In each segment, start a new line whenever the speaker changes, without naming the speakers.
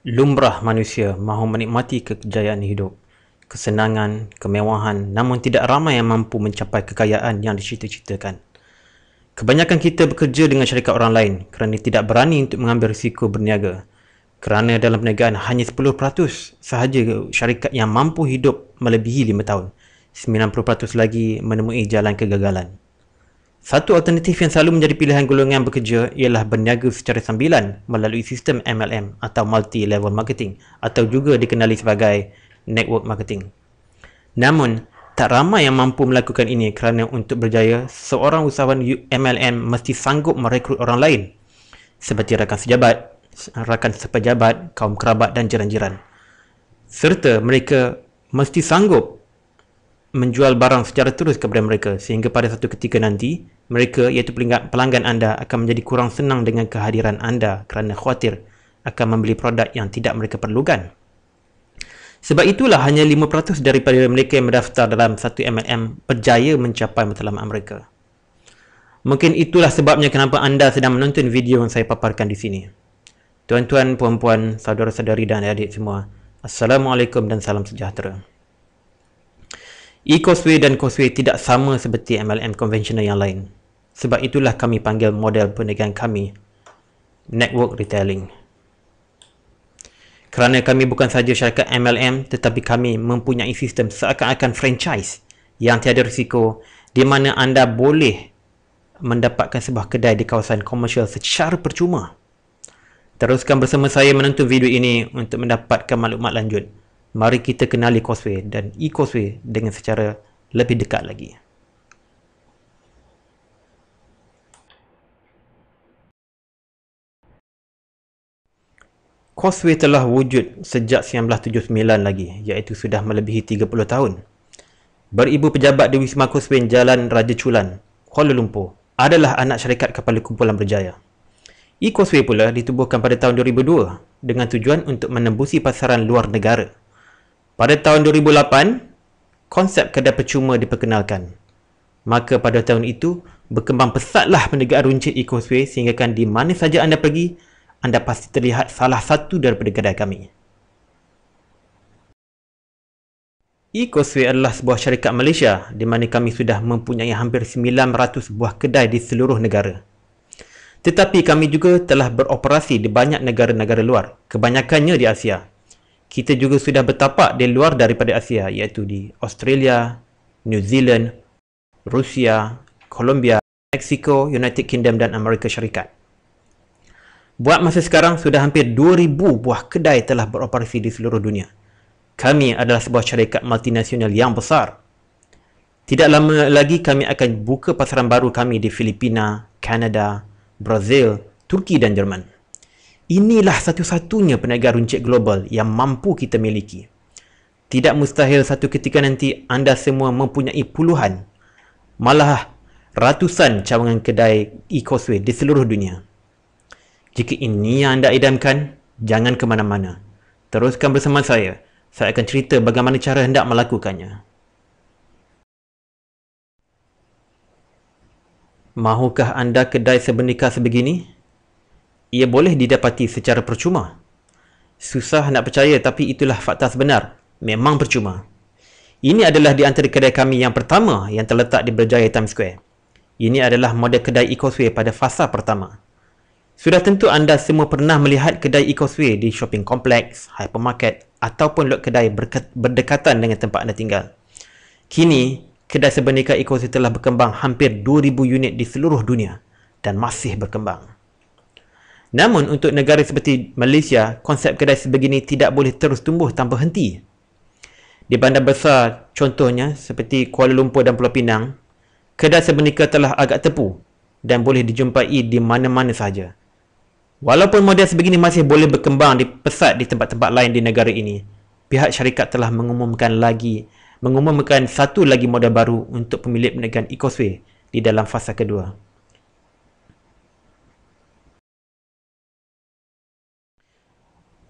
Lumrah manusia mahu menikmati kejayaan hidup, kesenangan, kemewahan, namun tidak ramai yang mampu mencapai kekayaan yang dicita-citakan. Kebanyakan kita bekerja dengan syarikat orang lain kerana tidak berani untuk mengambil risiko berniaga. Kerana dalam perniagaan hanya 10% sahaja syarikat yang mampu hidup melebihi 5 tahun. 90% lagi menemui jalan kegagalan. Satu alternatif yang selalu menjadi pilihan golongan bekerja ialah berniaga secara sambilan melalui sistem MLM atau multi-level marketing atau juga dikenali sebagai network marketing. Namun, tak ramai yang mampu melakukan ini kerana untuk berjaya, seorang usahawan MLM mesti sanggup merekrut orang lain seperti rakan sepejabat, kaum kerabat dan jiran-jiran. Serta mereka mesti sanggup menjual barang secara terus kepada mereka sehingga pada satu ketika nanti mereka iaitu pelanggan anda akan menjadi kurang senang dengan kehadiran anda kerana khawatir akan membeli produk yang tidak mereka perlukan. Sebab itulah hanya 5% daripada mereka yang mendaftar dalam satu MLM berjaya mencapai matlamat mereka. Mungkin itulah sebabnya kenapa anda sedang menonton video yang saya paparkan di sini. Tuan-tuan, puan-puan, saudara-saudari dan adik semua, Assalamualaikum dan salam sejahtera. E-Causeway dan Causeway tidak sama seperti MLM konvensional yang lain. Sebab itulah kami panggil model perniagaan kami Network Retailing. Kerana kami bukan sahaja syarikat MLM, tetapi kami mempunyai sistem seakan-akan franchise yang tiada risiko di mana anda boleh mendapatkan sebuah kedai di kawasan komersial secara percuma. Teruskan bersama saya menonton video ini untuk mendapatkan maklumat lanjut. Mari kita kenali Causeway dan E-Causeway dengan secara lebih dekat lagi. Causeway telah wujud sejak 1979 lagi, iaitu sudah melebihi 30 tahun. Beribu pejabat di Wisma Causeway Jalan Raja Chulan, Kuala Lumpur adalah anak syarikat Kapal Kumpulan Berjaya. E-Causeway pula ditubuhkan pada tahun 2002 dengan tujuan untuk menembusi pasaran luar negara. Pada tahun 2008, konsep kedai percuma diperkenalkan. Maka pada tahun itu, berkembang pesatlah perniagaan runcit E-Causeway sehinggakan di mana saja anda pergi, anda pasti terlihat salah satu daripada kedai kami. E-Causeway adalah sebuah syarikat Malaysia di mana kami sudah mempunyai hampir 900 buah kedai di seluruh negara. Tetapi kami juga telah beroperasi di banyak negara-negara luar, kebanyakannya di Asia. Kita juga sudah bertapak di luar daripada Asia iaitu di Australia, New Zealand, Rusia, Colombia, Mexico, United Kingdom dan Amerika Syarikat. Buat masa sekarang sudah hampir 2,000 buah kedai telah beroperasi di seluruh dunia. Kami adalah sebuah syarikat multinasional yang besar. Tidak lama lagi kami akan buka pasaran baru kami di Filipina, Kanada, Brazil, Turki dan Jerman. Inilah satu-satunya perniagaan runcit global yang mampu kita miliki. Tidak mustahil satu ketika nanti anda semua mempunyai puluhan, malah ratusan cawangan kedai E-Causeway di seluruh dunia. Jika ini yang anda idamkan, jangan ke mana-mana. Teruskan bersama saya. Saya akan cerita bagaimana cara hendak melakukannya. Mahukah anda kedai sebenika sebegini? Ia boleh didapati secara percuma. Susah nak percaya tapi itulah fakta sebenar. Memang percuma. Ini adalah di antara kedai kami yang pertama yang terletak di Berjaya Times Square. Ini adalah model kedai E-Causeway pada fasa pertama. Sudah tentu anda semua pernah melihat kedai E-Causeway di shopping kompleks, hypermarket ataupun lot kedai berdekatan dengan tempat anda tinggal. Kini, kedai sebenika E-Causeway telah berkembang hampir 2,000 unit di seluruh dunia dan masih berkembang. Namun untuk negara seperti Malaysia, konsep kedai sebegini tidak boleh terus tumbuh tanpa henti. Di bandar besar contohnya seperti Kuala Lumpur dan Pulau Pinang, kedai sebenika telah agak tepu dan boleh dijumpai di mana-mana sahaja. Walaupun model sebegini masih boleh berkembang pesat di tempat-tempat lain di negara ini, pihak syarikat telah mengumumkan satu lagi model baru untuk pemilik perniagaan E-Causeway di dalam fasa kedua.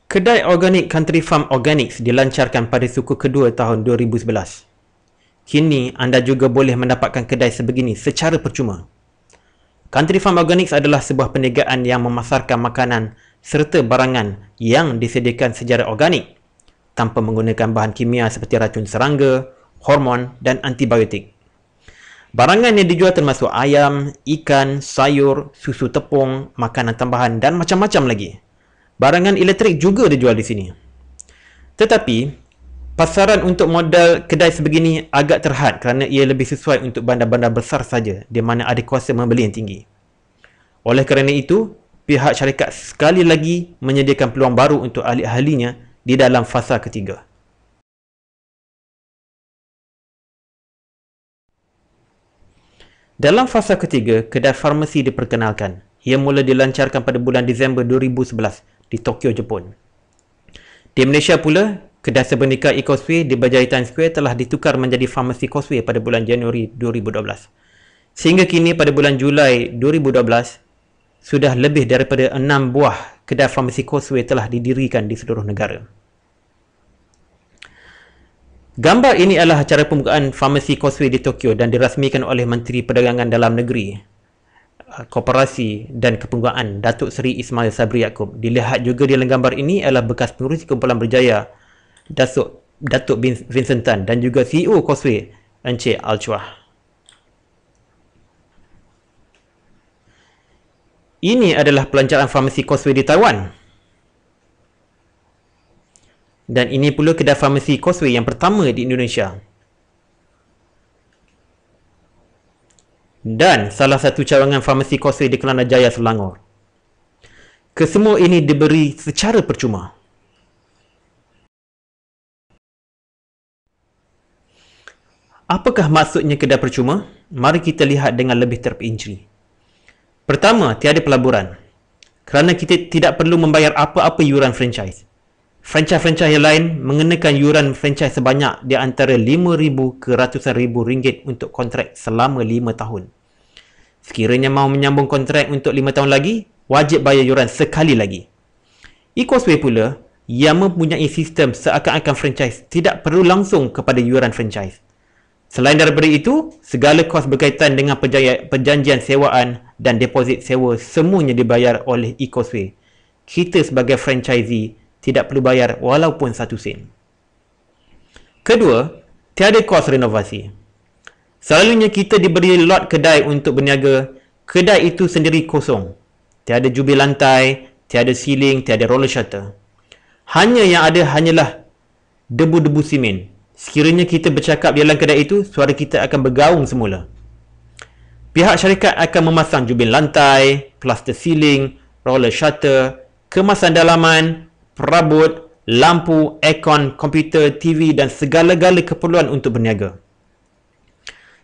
Kedai organik Country Farm Organics dilancarkan pada suku kedua tahun 2011. Kini anda juga boleh mendapatkan kedai sebegini secara percuma. Country Farm Organics adalah sebuah perniagaan yang memasarkan makanan serta barangan yang disediakan secara organik tanpa menggunakan bahan kimia seperti racun serangga, hormon dan antibiotik. Barangan yang dijual termasuk ayam, ikan, sayur, susu tepung, makanan tambahan dan macam-macam lagi. Barangan elektrik juga dijual di sini. Tetapi pasaran untuk modal kedai sebegini agak terhad kerana ia lebih sesuai untuk bandar-bandar besar saja di mana ada kuasa membeli yang tinggi. Oleh kerana itu, pihak syarikat sekali lagi menyediakan peluang baru untuk ahli-ahlinya di dalam fasa ketiga. Dalam fasa ketiga, kedai farmasi diperkenalkan. Ia mula dilancarkan pada bulan Disember 2011 di Tokyo, Jepun. Di Malaysia pula, kedai sebenika e-Causeway di Berjaya Times Square telah ditukar menjadi Farmasi Causeway pada bulan Januari 2012. Sehingga kini pada bulan Julai 2012, sudah lebih daripada 6 buah kedai Farmasi Causeway telah didirikan di seluruh negara. Gambar ini adalah acara pembukaan Farmasi Causeway di Tokyo dan dirasmikan oleh Menteri Perdagangan Dalam Negeri, Koperasi dan Kepenggunaan Datuk Seri Ismail Sabri Yaakob. Dilihat juga di dalam gambar ini adalah bekas pengurusi kumpulan berjaya Datuk Vincent Tan dan juga CEO Causeway Encik Al-Chua. Ini adalah pelancaran Farmasi Causeway di Taiwan. Dan ini pula kedai Farmasi Causeway yang pertama di Indonesia. Dan salah satu cawangan Farmasi Causeway di Kelana Jaya, Selangor. Kesemua ini diberi secara percuma. Apakah maksudnya kedai percuma? Mari kita lihat dengan lebih terperinci. Pertama, tiada pelaburan. Kerana kita tidak perlu membayar apa-apa yuran franchise. Franchise-franchise yang lain mengenakan yuran franchise sebanyak di antara RM5,000 ke ratusan ribu ringgit untuk kontrak selama 5 tahun. Sekiranya mahu menyambung kontrak untuk 5 tahun lagi, wajib bayar yuran sekali lagi. e-Causeway pula, yang mempunyai sistem seakan-akan franchise tidak perlu langsung kepada yuran franchise. Selain daripada itu, segala kos berkaitan dengan perjanjian sewaan dan deposit sewa semuanya dibayar oleh e-Causeway. Kita sebagai franchisee tidak perlu bayar walaupun 1 sen. Kedua, tiada kos renovasi. Selalunya kita diberi lot kedai untuk berniaga, kedai itu sendiri kosong. Tiada jubir lantai, tiada ceiling, tiada roller shutter. Hanya yang ada hanyalah debu-debu simen. Sekiranya kita bercakap di dalam kedai itu, suara kita akan bergaung semula. Pihak syarikat akan memasang jubin lantai, plaster ceiling, roller shutter, kemasan dalaman, perabot, lampu, aircon, komputer, TV dan segala-gala keperluan untuk berniaga.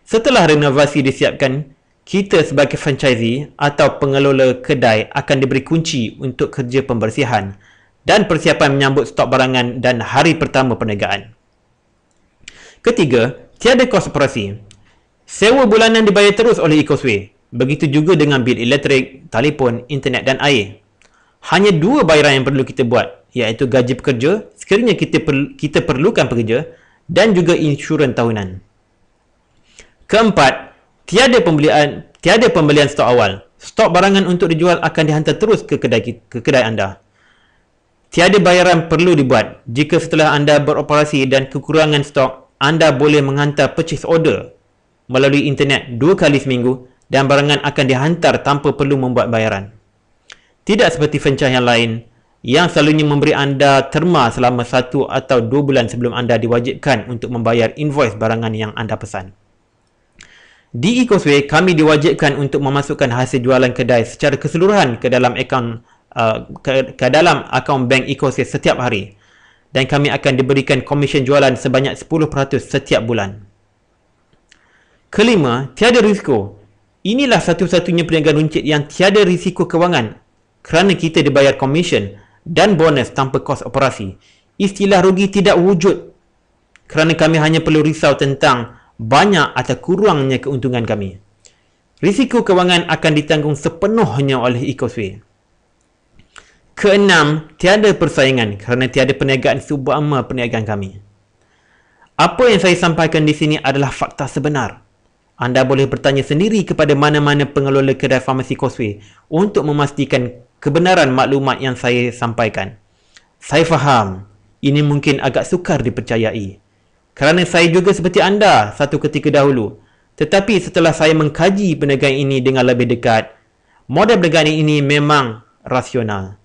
Setelah renovasi disiapkan, kita sebagai franchisee atau pengelola kedai akan diberi kunci untuk kerja pembersihan dan persiapan menyambut stok barangan dan hari pertama perniagaan. Ketiga, tiada kos operasi. Sewa bulanan dibayar terus oleh e-Causeway. Begitu juga dengan bil elektrik, telefon, internet dan air. Hanya 2 bayaran yang perlu kita buat, iaitu gaji pekerja sekiranya kita perlukan pekerja dan juga insurans tahunan. Keempat, tiada pembelian stok awal. Stok barangan untuk dijual akan dihantar terus ke kedai anda. Tiada bayaran perlu dibuat. Jika setelah anda beroperasi dan kekurangan stok, anda boleh menghantar purchase order melalui internet 2 kali seminggu dan barangan akan dihantar tanpa perlu membuat bayaran. Tidak seperti franchise yang lain yang selalunya memberi anda terma selama 1 atau 2 bulan sebelum anda diwajibkan untuk membayar invoice barangan yang anda pesan. Di e-Causeway, kami diwajibkan untuk memasukkan hasil jualan kedai secara keseluruhan ke dalam akaun bank e-Causeway setiap hari. Dan kami akan diberikan komisen jualan sebanyak 10% setiap bulan. Kelima, tiada risiko. Inilah satu-satunya perniagaan runcit yang tiada risiko kewangan kerana kita dibayar komisen dan bonus tanpa kos operasi. Istilah rugi tidak wujud kerana kami hanya perlu risau tentang banyak atau kurangnya keuntungan kami. Risiko kewangan akan ditanggung sepenuhnya oleh e-Causeway. Keenam, tiada persaingan kerana tiada perniagaan seumpama perniagaan kami. Apa yang saya sampaikan di sini adalah fakta sebenar. Anda boleh bertanya sendiri kepada mana-mana pengelola kedai Farmasi Causeway untuk memastikan kebenaran maklumat yang saya sampaikan. Saya faham, ini mungkin agak sukar dipercayai. Kerana saya juga seperti anda satu ketika dahulu. Tetapi setelah saya mengkaji perniagaan ini dengan lebih dekat, model perniagaan ini memang rasional.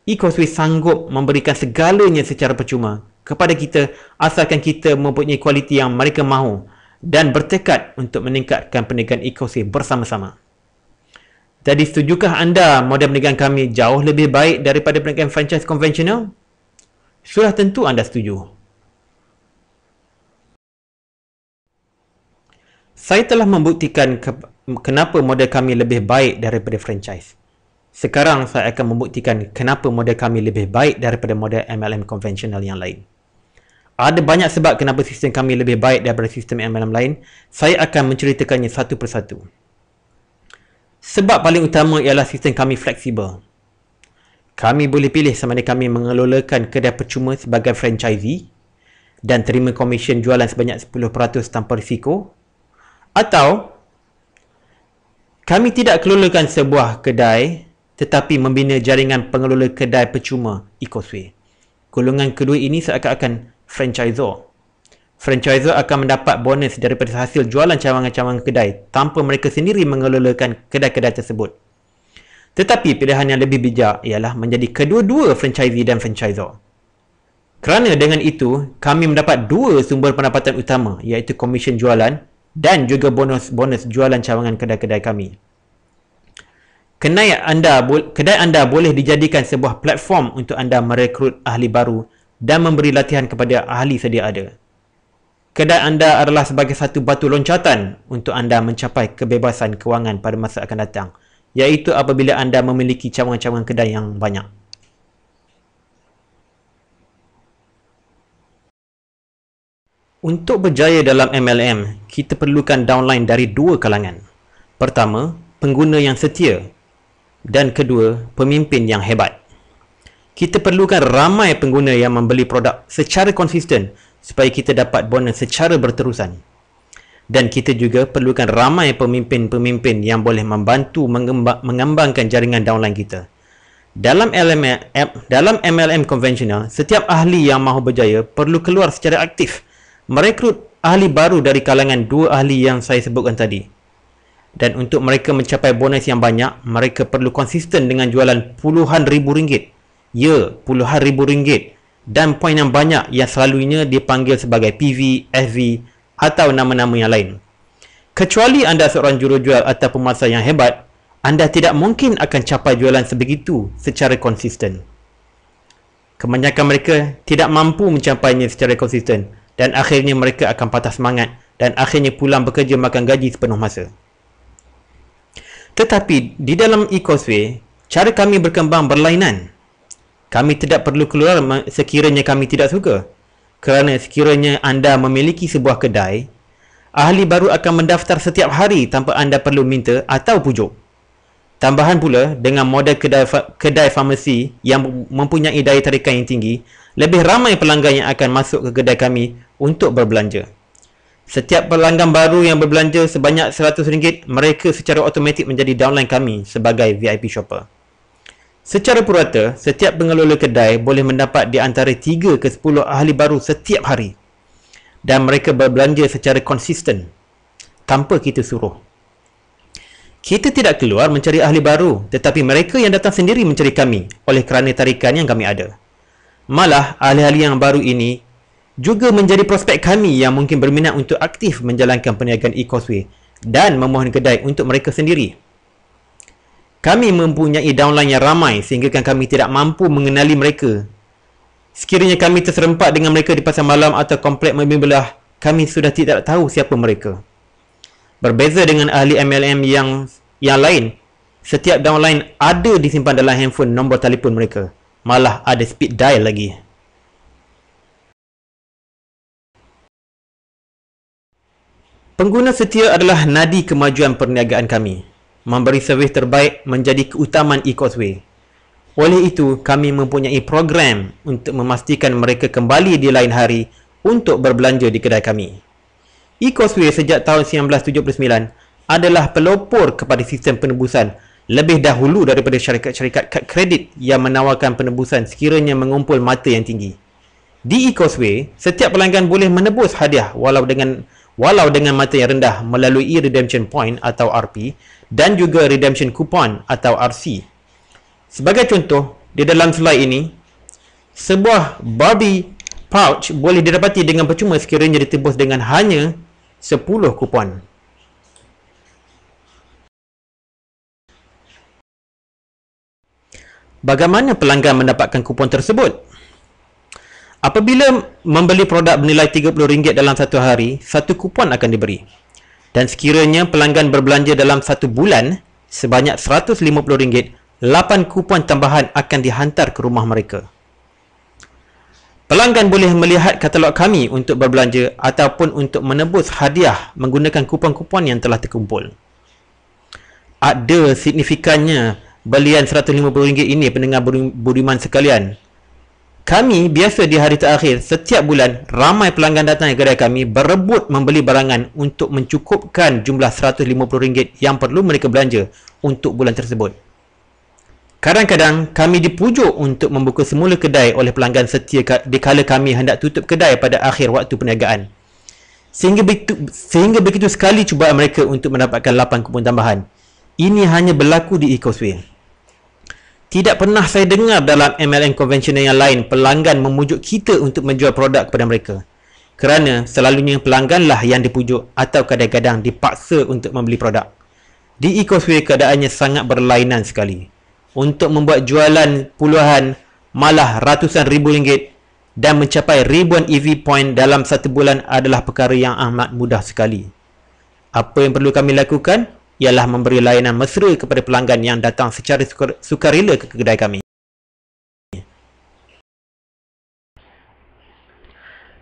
E-Causeway sanggup memberikan segalanya secara percuma kepada kita asalkan kita mempunyai kualiti yang mereka mahu dan bertekad untuk meningkatkan perniagaan E-Causeway bersama-sama. Jadi setujukah anda model perniagaan kami jauh lebih baik daripada perniagaan franchise konvensional? Sudah tentu anda setuju. Saya telah membuktikan kenapa model kami lebih baik daripada franchise. Sekarang saya akan membuktikan kenapa model kami lebih baik daripada model MLM konvensional yang lain. Ada banyak sebab kenapa sistem kami lebih baik daripada sistem MLM lain. Saya akan menceritakannya satu persatu. Sebab paling utama ialah sistem kami fleksibel. Kami boleh pilih sama ada kami mengelolakan kedai percuma sebagai franchisee dan terima komisen jualan sebanyak 10% tanpa risiko, atau kami tidak kelolakan sebuah kedai tetapi membina jaringan pengelola kedai percuma E-Causeway. Golongan kedua ini seakan-akan franchisor. Franchisor akan mendapat bonus daripada hasil jualan cawangan-cawangan kedai tanpa mereka sendiri mengelolakan kedai-kedai tersebut. Tetapi pilihan yang lebih bijak ialah menjadi kedua-dua franchisee dan franchisor. Kerana dengan itu, kami mendapat dua sumber pendapatan utama iaitu komisen jualan dan juga bonus jualan cawangan kedai-kedai kami. Kedai anda boleh dijadikan sebuah platform untuk anda merekrut ahli baru dan memberi latihan kepada ahli sedia ada. Kedai anda adalah sebagai satu batu loncatan untuk anda mencapai kebebasan kewangan pada masa akan datang, iaitu apabila anda memiliki cawangan-cawangan kedai yang banyak. Untuk berjaya dalam MLM, kita perlukan downline dari dua kalangan. Pertama, pengguna yang setia, dan kedua, pemimpin yang hebat. Kita perlukan ramai pengguna yang membeli produk secara konsisten supaya kita dapat bonus secara berterusan. Dan kita juga perlukan ramai pemimpin-pemimpin yang boleh membantu mengembangkan jaringan downline kita. Dalam MLM konvensional, setiap ahli yang mahu berjaya perlu keluar secara aktif, merekrut ahli baru dari kalangan dua ahli yang saya sebutkan tadi. Dan untuk mereka mencapai bonus yang banyak, mereka perlu konsisten dengan jualan puluhan ribu ringgit. Ya, puluhan ribu ringgit. Dan poin yang banyak yang selalunya dipanggil sebagai PV, FV atau nama-nama yang lain. Kecuali anda seorang jurujual atau pemasar yang hebat, anda tidak mungkin akan capai jualan sebegitu secara konsisten. Kebanyakan mereka tidak mampu mencapainya secara konsisten dan akhirnya mereka akan patah semangat dan akhirnya pulang bekerja makan gaji sepenuh masa. Tetapi di dalam E-Causeway, cara kami berkembang berlainan. Kami tidak perlu keluar sekiranya kami tidak suka. Kerana sekiranya anda memiliki sebuah kedai, ahli baru akan mendaftar setiap hari tanpa anda perlu minta atau pujuk. Tambahan pula, dengan model kedai farmasi yang mempunyai daya tarikan yang tinggi, lebih ramai pelanggan yang akan masuk ke kedai kami untuk berbelanja. Setiap pelanggan baru yang berbelanja sebanyak RM100, mereka secara automatik menjadi downline kami sebagai VIP shopper. Secara purata, setiap pengelola kedai boleh mendapat di antara 3 ke 10 ahli baru setiap hari. Dan mereka berbelanja secara konsisten, tanpa kita suruh. Kita tidak keluar mencari ahli baru, tetapi mereka yang datang sendiri mencari kami oleh kerana tarikan yang kami ada. Malah, ahli-ahli yang baru ini juga menjadi prospek kami yang mungkin berminat untuk aktif menjalankan perniagaan E-Causeway dan memohon kedai untuk mereka sendiri. Kami mempunyai downline yang ramai sehingga kami tidak mampu mengenali mereka. Sekiranya kami terserempak dengan mereka di pasar malam atau komplek membelah, kami sudah tidak tahu siapa mereka. Berbeza dengan ahli MLM yang lain, setiap downline ada disimpan dalam handphone nombor telefon mereka. Malah ada speed dial lagi. Pengguna setia adalah nadi kemajuan perniagaan kami. Memberi servis terbaik menjadi keutamaan E-Causeway. Oleh itu, kami mempunyai program untuk memastikan mereka kembali di lain hari untuk berbelanja di kedai kami. E-Causeway sejak tahun 1979 adalah pelopor kepada sistem penebusan lebih dahulu daripada syarikat-syarikat kad kredit yang menawarkan penebusan sekiranya mengumpul mata yang tinggi. Di eCauseway, setiap pelanggan boleh menebus hadiah walau dengan mata yang rendah melalui redemption point atau RP dan juga redemption coupon atau RC. Sebagai contoh, di dalam slide ini, sebuah Barbie pouch boleh didapati dengan percuma sekiranya ditebus dengan hanya 10 kupon. Bagaimana pelanggan mendapatkan kupon tersebut? Apabila membeli produk bernilai RM30 dalam satu hari, satu kupon akan diberi. Dan sekiranya pelanggan berbelanja dalam satu bulan sebanyak RM150, 8 kupon tambahan akan dihantar ke rumah mereka. Pelanggan boleh melihat katalog kami untuk berbelanja ataupun untuk menebus hadiah menggunakan kupon-kupon yang telah terkumpul. Ada signifikannya belian RM150 ini, pendengar budiman sekalian. Kami biasa di hari terakhir setiap bulan, ramai pelanggan datang ke kedai kami berebut membeli barangan untuk mencukupkan jumlah RM150 yang perlu mereka belanja untuk bulan tersebut. Kadang-kadang kami dipujuk untuk membuka semula kedai oleh pelanggan setia dikala kami hendak tutup kedai pada akhir waktu perniagaan. Sehingga begitu sekali cubaan mereka untuk mendapatkan 8 kupon tambahan. Ini hanya berlaku di eCauseway. Tidak pernah saya dengar dalam MLM konvensional yang lain pelanggan memujuk kita untuk menjual produk kepada mereka. Kerana selalunya pelangganlah yang dipujuk atau kadang-kadang dipaksa untuk membeli produk. Di eCauseway keadaannya sangat berlainan sekali. Untuk membuat jualan puluhan, malah ratusan ribu ringgit dan mencapai ribuan EV point dalam satu bulan adalah perkara yang amat mudah sekali. Apa yang perlu kami lakukan ialah memberi layanan mesra kepada pelanggan yang datang secara sukarela ke kedai kami.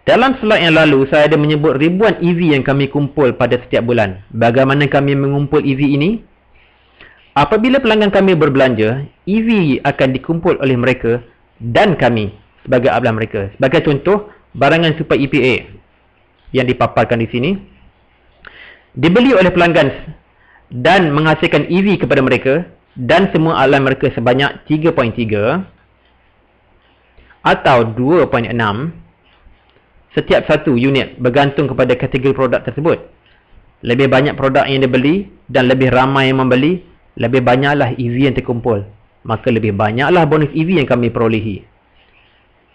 Dalam slide yang lalu, saya ada menyebut ribuan EV yang kami kumpul pada setiap bulan. Bagaimana kami mengumpul EV ini? Apabila pelanggan kami berbelanja, EV akan dikumpul oleh mereka dan kami sebagai upline mereka. Sebagai contoh, barangan Super EPA yang dipaparkan di sini dibeli oleh pelanggan dan menghasilkan EV kepada mereka dan semua upline mereka sebanyak 3.3 atau 2.6 setiap satu unit bergantung kepada kategori produk tersebut. Lebih banyak produk yang dibeli dan lebih ramai yang membeli, lebih banyaklah EV yang terkumpul. Maka lebih banyaklah bonus EV yang kami perolehi.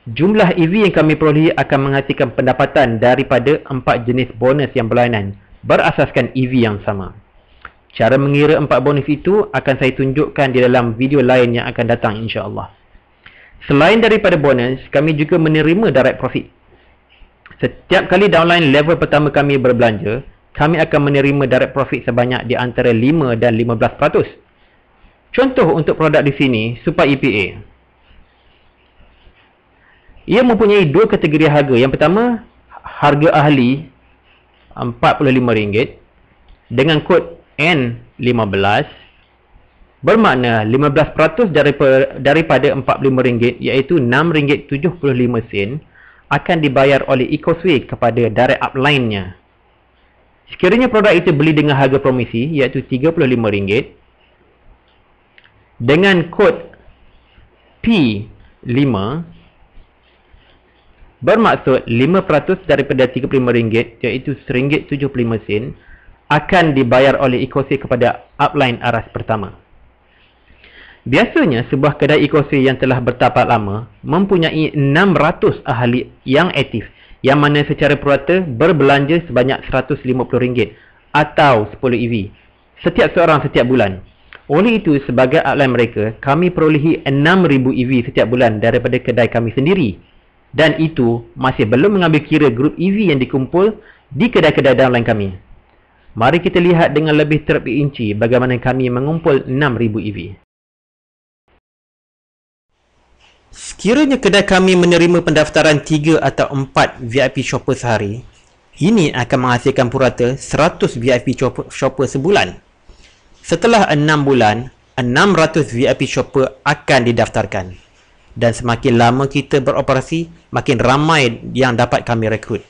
Jumlah EV yang kami perolehi akan menghasilkan pendapatan daripada 4 jenis bonus yang berlainan berasaskan EV yang sama. Cara mengira 4 bonus itu akan saya tunjukkan di dalam video lain yang akan datang insya-Allah. Selain daripada bonus, kami juga menerima direct profit. Setiap kali downline level pertama kami berbelanja, kami akan menerima direct profit sebanyak di antara 5 dan 15%. Contoh untuk produk di sini, Super EPA. Ia mempunyai 2 kategori harga. Yang pertama, harga ahli RM45 dengan kod N15 bermakna 15% daripada RM45 iaitu RM6.75 akan dibayar oleh eCauseway kepada direct upline-nya. Sekiranya produk itu beli dengan harga promisi iaitu RM35 dengan kod P5 bermaksud 5% daripada RM35 iaitu RM1.75 akan dibayar oleh eCauseway kepada upline aras pertama. Biasanya sebuah kedai eCauseway yang telah bertapak lama mempunyai 600 ahli yang aktif yang mana secara purata berbelanja sebanyak RM150 atau 10 EV setiap seorang setiap bulan. Oleh itu, sebagai upline mereka, kami perolehi 6,000 EV setiap bulan daripada kedai kami sendiri. Dan itu masih belum mengambil kira grup EV yang dikumpul di kedai-kedai downline kami. Mari kita lihat dengan lebih terperinci bagaimana kami mengumpul 6,000 EV. Sekiranya kedai kami menerima pendaftaran 3 atau 4 VIP shopper sehari, ini akan menghasilkan purata 100 VIP shopper sebulan. Setelah 6 bulan, 600 VIP shopper akan didaftarkan. Dan semakin lama kita beroperasi, makin ramai yang dapat kami rekrut.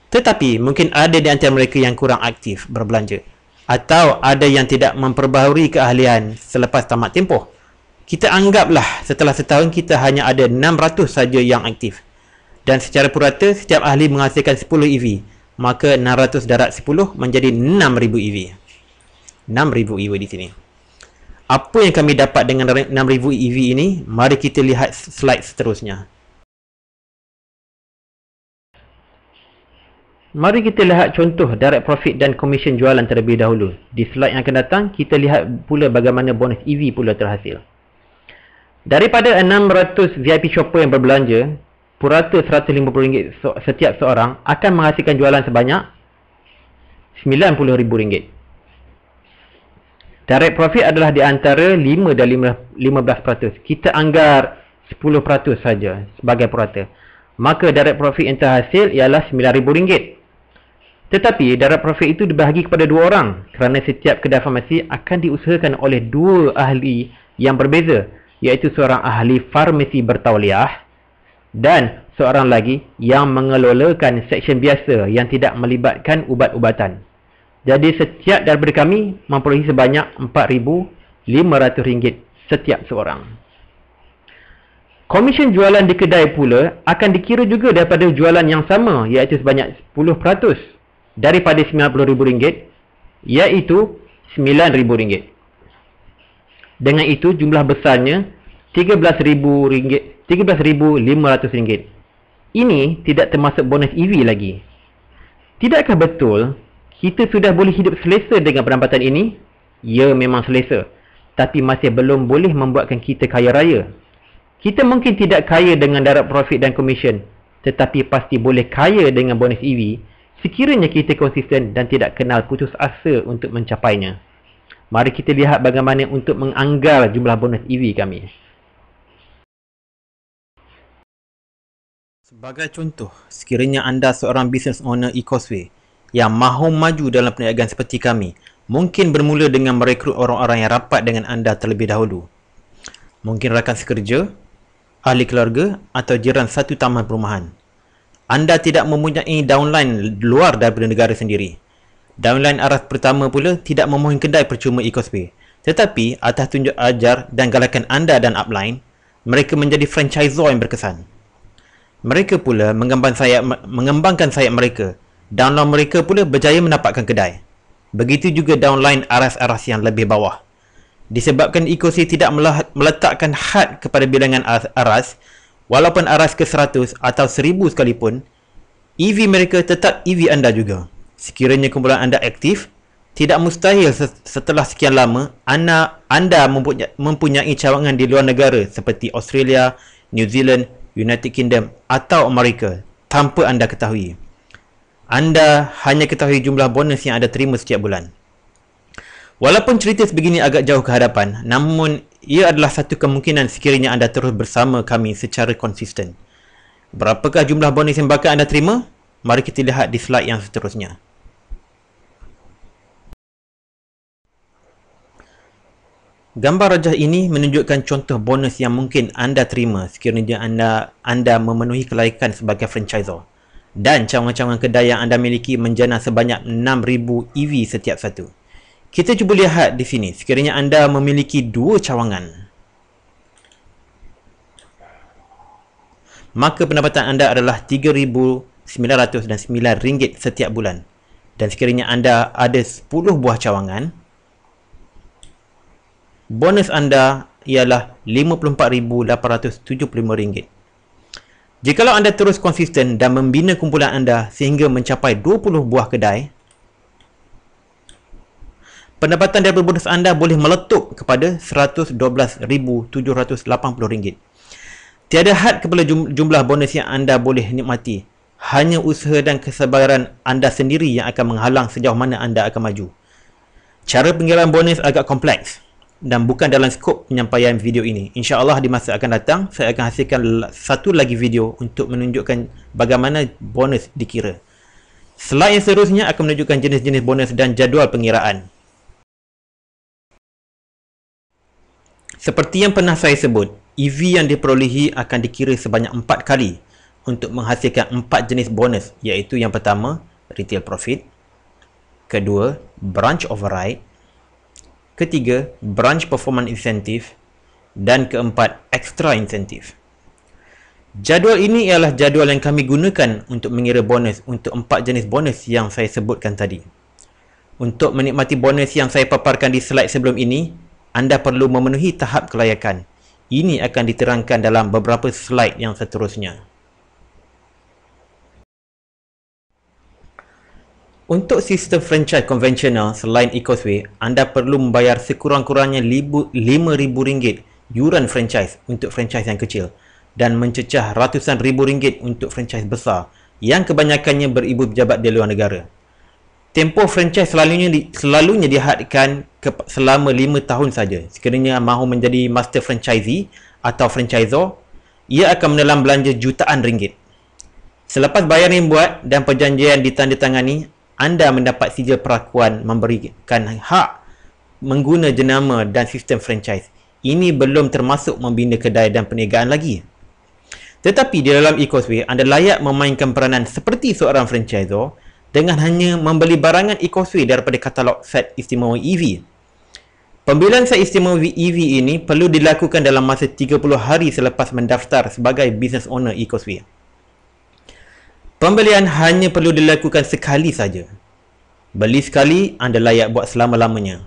Tetapi mungkin ada di antara mereka yang kurang aktif berbelanja. atau ada yang tidak memperbaharui keahlian selepas tamat tempoh. Kita anggaplah setelah setahun kita hanya ada 600 saja yang aktif. Dan secara purata, setiap ahli menghasilkan 10 EV. Maka 600 darab 10 menjadi 6000 EV. 6000 EV di sini. Apa yang kami dapat dengan 6000 EV ini? Mari kita lihat slide seterusnya. Mari kita lihat contoh direct profit dan commission jualan terlebih dahulu. Di slide yang akan datang, kita lihat pula bagaimana bonus EV pula terhasil. Daripada 600 VIP shopper yang berbelanja, purata RM150 setiap seorang akan menghasilkan jualan sebanyak RM90,000. Direct profit adalah di antara 5 dan 15%. Kita anggar 10% saja sebagai purata. Maka direct profit yang terhasil ialah RM9,000. Tetapi direct profit itu dibahagi kepada 2 orang kerana setiap kedai farmasi akan diusahakan oleh 2 ahli yang berbeza, iaitu seorang ahli farmasi bertauliah dan seorang lagi yang mengelolakan seksyen biasa yang tidak melibatkan ubat-ubatan. Jadi setiap daripada kami memperolehi sebanyak RM4,500 setiap seorang. Komisen jualan di kedai pula akan dikira juga daripada jualan yang sama, iaitu sebanyak 10% daripada RM90,000, iaitu RM9,000. Dengan itu jumlah besarnya RM13,500. Ini tidak termasuk bonus EV lagi. Tidakkah betul kita sudah boleh hidup selesa dengan pendapatan ini? Ya, memang selesa. Tapi masih belum boleh membuatkan kita kaya raya. Kita mungkin tidak kaya dengan direct profit dan commission, tetapi pasti boleh kaya dengan bonus EV sekiranya kita konsisten dan tidak kenal putus asa untuk mencapainya. Mari kita lihat bagaimana untuk menganggar jumlah bonus EV kami. Sebagai contoh, sekiranya anda seorang business owner e-Causeway yang mahu maju dalam perniagaan seperti kami, mungkin bermula dengan merekrut orang-orang yang rapat dengan anda terlebih dahulu. Mungkin rakan sekerja, ahli keluarga atau jiran satu taman perumahan. Anda tidak mempunyai downline luar daripada negara sendiri. Downline aras pertama pula tidak memohon kedai percuma e-Causeway. Tetapi atas tunjuk ajar dan galakan anda dan upline, mereka menjadi franchisor yang berkesan. Mereka pula mengembangkan sayap mereka. Downline mereka pula berjaya mendapatkan kedai. Begitu juga downline aras-aras yang lebih bawah. Disebabkan e-Causeway tidak meletakkan had kepada bilangan aras, walaupun aras ke 100 atau 1000 sekalipun, EV mereka tetap EV anda juga. Sekiranya kumpulan anda aktif, tidak mustahil setelah sekian lama anda mempunyai cawangan di luar negara seperti Australia, New Zealand, United Kingdom atau Amerika tanpa anda ketahui. Anda hanya ketahui jumlah bonus yang anda terima setiap bulan. Walaupun cerita sebegini agak jauh ke hadapan, namun ia adalah satu kemungkinan sekiranya anda terus bersama kami secara konsisten. Berapakah jumlah bonus yang bakal anda terima? Mari kita lihat di slide yang seterusnya. Gambar rajah ini menunjukkan contoh bonus yang mungkin anda terima sekiranya anda memenuhi kelaikan sebagai franchisor. Dan cawangan-cawangan kedai yang anda miliki menjana sebanyak 6,000 EV setiap satu. Kita cuba lihat di sini, sekiranya anda memiliki 2 cawangan, maka pendapatan anda adalah RM3,909 setiap bulan. Dan sekiranya anda ada 10 buah cawangan, bonus anda ialah RM54,875. Jikalau anda terus konsisten dan membina kumpulan anda sehingga mencapai 20 buah kedai, pendapatan daripada bonus anda boleh meletup kepada RM112,780. Tiada had kepada jumlah bonus yang anda boleh nikmati. Hanya usaha dan kesabaran anda sendiri yang akan menghalang sejauh mana anda akan maju. Cara pengiraan bonus agak kompleks dan bukan dalam skop penyampaian video ini. InsyaAllah di masa akan datang, saya akan hasilkan satu lagi video untuk menunjukkan bagaimana bonus dikira. Slide yang seterusnya akan menunjukkan jenis-jenis bonus dan jadual pengiraan. Seperti yang pernah saya sebut, EV yang diperolehi akan dikira sebanyak 4 kali untuk menghasilkan 4 jenis bonus, iaitu yang pertama, retail profit. Kedua, branch override. Ketiga, branch performance incentive. Dan keempat, extra incentive. Jadual ini ialah jadual yang kami gunakan untuk mengira bonus untuk 4 jenis bonus yang saya sebutkan tadi. Untuk menikmati bonus yang saya paparkan di slide sebelum ini, anda perlu memenuhi tahap kelayakan. Ini akan diterangkan dalam beberapa slide yang seterusnya. Untuk sistem franchise konvensional selain Ecosway, anda perlu membayar sekurang-kurangnya RM5,000 yuran franchise untuk franchise yang kecil dan mencecah ratusan ribu ringgit untuk franchise besar yang kebanyakannya beribu pejabat di luar negara. Tempoh franchise selalunya dihadkan selama 5 tahun saja. Sekiranya mahu menjadi master franchisee atau franchisor, ia akan menelan belanja jutaan ringgit. Selepas bayaran buat dan perjanjian ditandatangani, anda mendapat sijil perakuan memberikan hak mengguna jenama dan sistem franchise. Ini belum termasuk membina kedai dan perniagaan lagi. Tetapi di dalam Ecosway, anda layak memainkan peranan seperti seorang franchisor dengan hanya membeli barangan Ecosway daripada katalog set istimewa EV. Pembelian set istimewa EV ini perlu dilakukan dalam masa 30 hari selepas mendaftar sebagai business owner Ecosway. Pembelian hanya perlu dilakukan sekali saja. Beli sekali, anda layak buat selama-lamanya.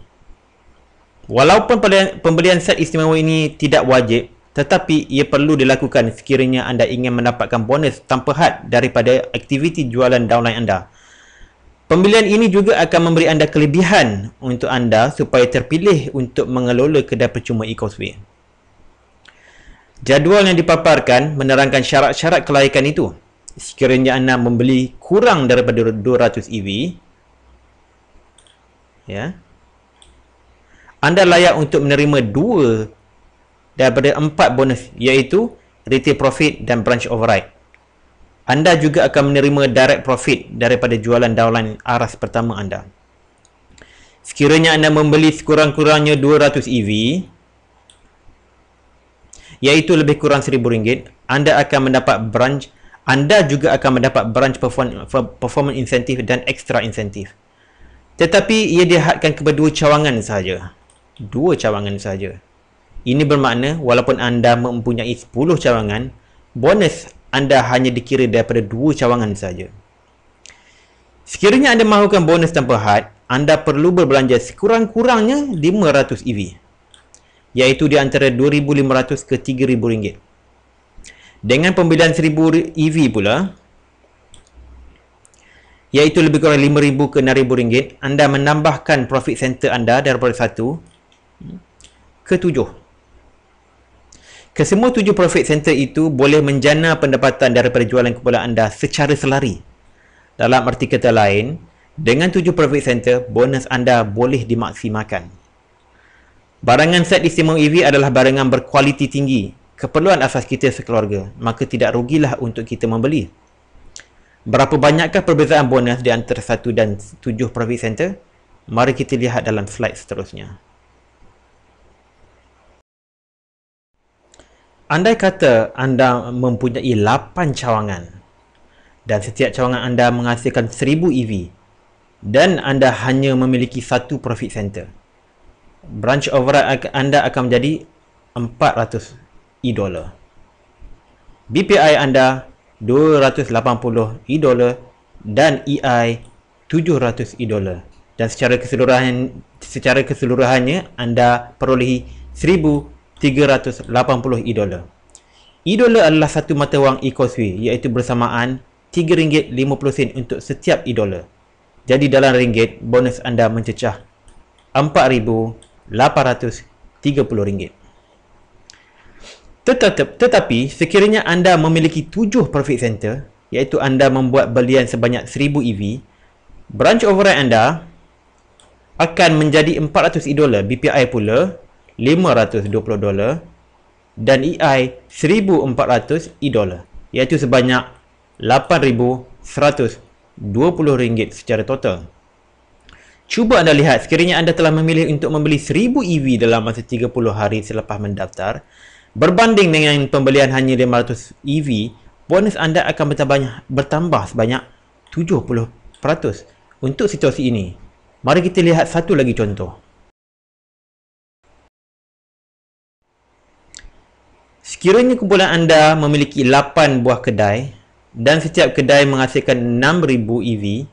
Walaupun pembelian set istimewa ini tidak wajib, tetapi ia perlu dilakukan sekiranya anda ingin mendapatkan bonus tanpa had daripada aktiviti jualan downline anda. Pembelian ini juga akan memberi anda kelebihan untuk anda supaya terpilih untuk mengelola kedai percuma Ecosway. Jadual yang dipaparkan menerangkan syarat-syarat kelayakan itu. Sekiranya anda membeli kurang daripada 200 EV, anda layak untuk menerima 2 daripada 4 bonus, iaitu retail profit dan branch override. Anda juga akan menerima direct profit daripada jualan downline aras pertama anda. Sekiranya anda membeli sekurang-kurangnya 200 EV, iaitu lebih kurang RM1,000, anda juga akan mendapat branch performance incentive dan extra incentive. Tetapi ia dihadkan kepada 2 cawangan sahaja. 2 cawangan sahaja. Ini bermakna walaupun anda mempunyai 10 cawangan, bonus anda hanya dikira daripada 2 cawangan sahaja. Sekiranya anda mahukan bonus tanpa had, anda perlu berbelanja sekurang-kurangnya 500 EV, iaitu di antara RM2,500 ke RM3,000. Dengan pembelian 1000 EV pula, iaitu lebih kurang RM5,000 ke RM6,000, anda menambahkan profit center anda daripada 1 ke 7. Kesemua 7 profit center itu boleh menjana pendapatan daripada jualan kumpulan anda secara selari. Dalam arti kata lain, dengan 7 profit center, bonus anda boleh dimaksimalkan. Barangan set istimewa EV adalah barangan berkualiti tinggi, keperluan asas kita sekeluarga, maka tidak rugilah untuk kita membeli. Berapa banyakkah perbezaan bonus di antara 1 dan 7 profit center? Mari kita lihat dalam slide seterusnya. Andai kata anda mempunyai 8 cawangan dan setiap cawangan anda menghasilkan 1000 EV dan anda hanya memiliki 1 profit center, branch override anda akan menjadi $400. BPI anda $280 dan EI $700, dan secara keseluruhannya anda perolehi $1,380. $1 adalah satu mata wang Ecosway, iaitu bersamaan RM3.50 untuk setiap $1. Jadi dalam ringgit, bonus anda mencecah RM4,830. Tetapi sekiranya anda memiliki 7 profit center, iaitu anda membuat belian sebanyak 1000 EV, branch override anda akan menjadi $400, BPI pula $520 dan EI $1,400, iaitu sebanyak RM8,120 secara total. Cuba anda lihat, sekiranya anda telah memilih untuk membeli 1000 EV dalam masa 30 hari selepas mendaftar, berbanding dengan pembelian hanya 500 EV, bonus anda akan bertambah sebanyak 70%. Untuk situasi ini, Mari kita lihat satu lagi contoh. Sekiranya kumpulan anda memiliki 8 buah kedai dan setiap kedai menghasilkan 6,000 EV,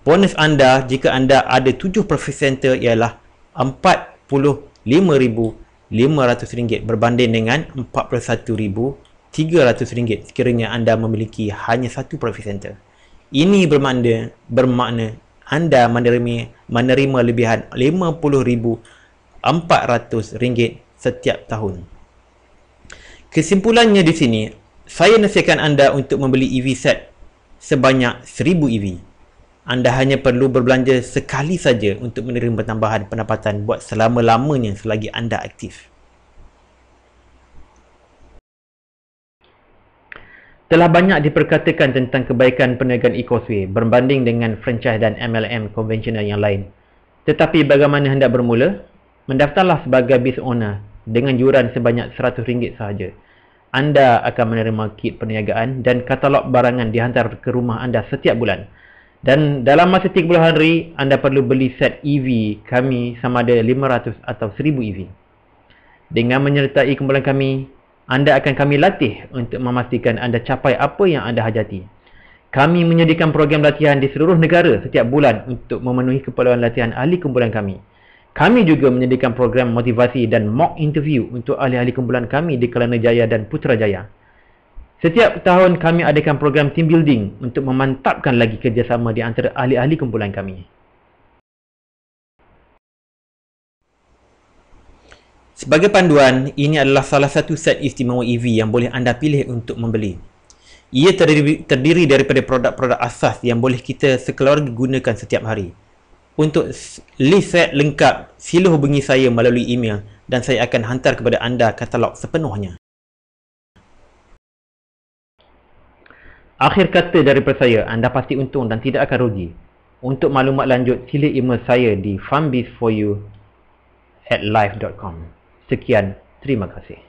bonus anda jika anda ada 7 profit center ialah RM45,500 berbanding dengan RM41,300 sekiranya anda memiliki hanya satu profit center. Ini bermakna anda menerima lebihan RM50,400 setiap tahun. Kesimpulannya di sini, saya nasihatkan anda untuk membeli EV set sebanyak 1000 EV. Anda hanya perlu berbelanja sekali saja untuk menerima tambahan pendapatan buat selama-lamanya selagi anda aktif. Telah banyak diperkatakan tentang kebaikan perniagaan e-Causeway berbanding dengan franchise dan MLM konvensional yang lain. Tetapi bagaimana hendak bermula? Mendaftarlah sebagai business owner dengan yuran sebanyak RM100 sahaja. Anda akan menerima kit perniagaan dan katalog barangan dihantar ke rumah anda setiap bulan. Dan dalam masa 30 hari, anda perlu beli set EV kami sama ada 500 atau 1000 EV. Dengan menyertai kumpulan kami, anda akan kami latih untuk memastikan anda capai apa yang anda hajati. Kami menyediakan program latihan di seluruh negara setiap bulan untuk memenuhi keperluan latihan ahli kumpulan kami. Kami juga menyediakan program motivasi dan mock interview untuk ahli-ahli kumpulan kami di Kelana Jaya dan Putrajaya. Setiap tahun kami adakan program team building untuk memantapkan lagi kerjasama di antara ahli-ahli kumpulan kami. Sebagai panduan, ini adalah salah satu set istimewa EV yang boleh anda pilih untuk membeli. Ia terdiri daripada produk-produk asas yang boleh kita sekeluarga gunakan setiap hari. Untuk list set lengkap, sila hubungi saya melalui email dan saya akan hantar kepada anda katalog sepenuhnya. Akhir kata daripada saya, anda pasti untung dan tidak akan rugi. Untuk maklumat lanjut, sila email saya di funbizforyou@live.com. Sekian, terima kasih.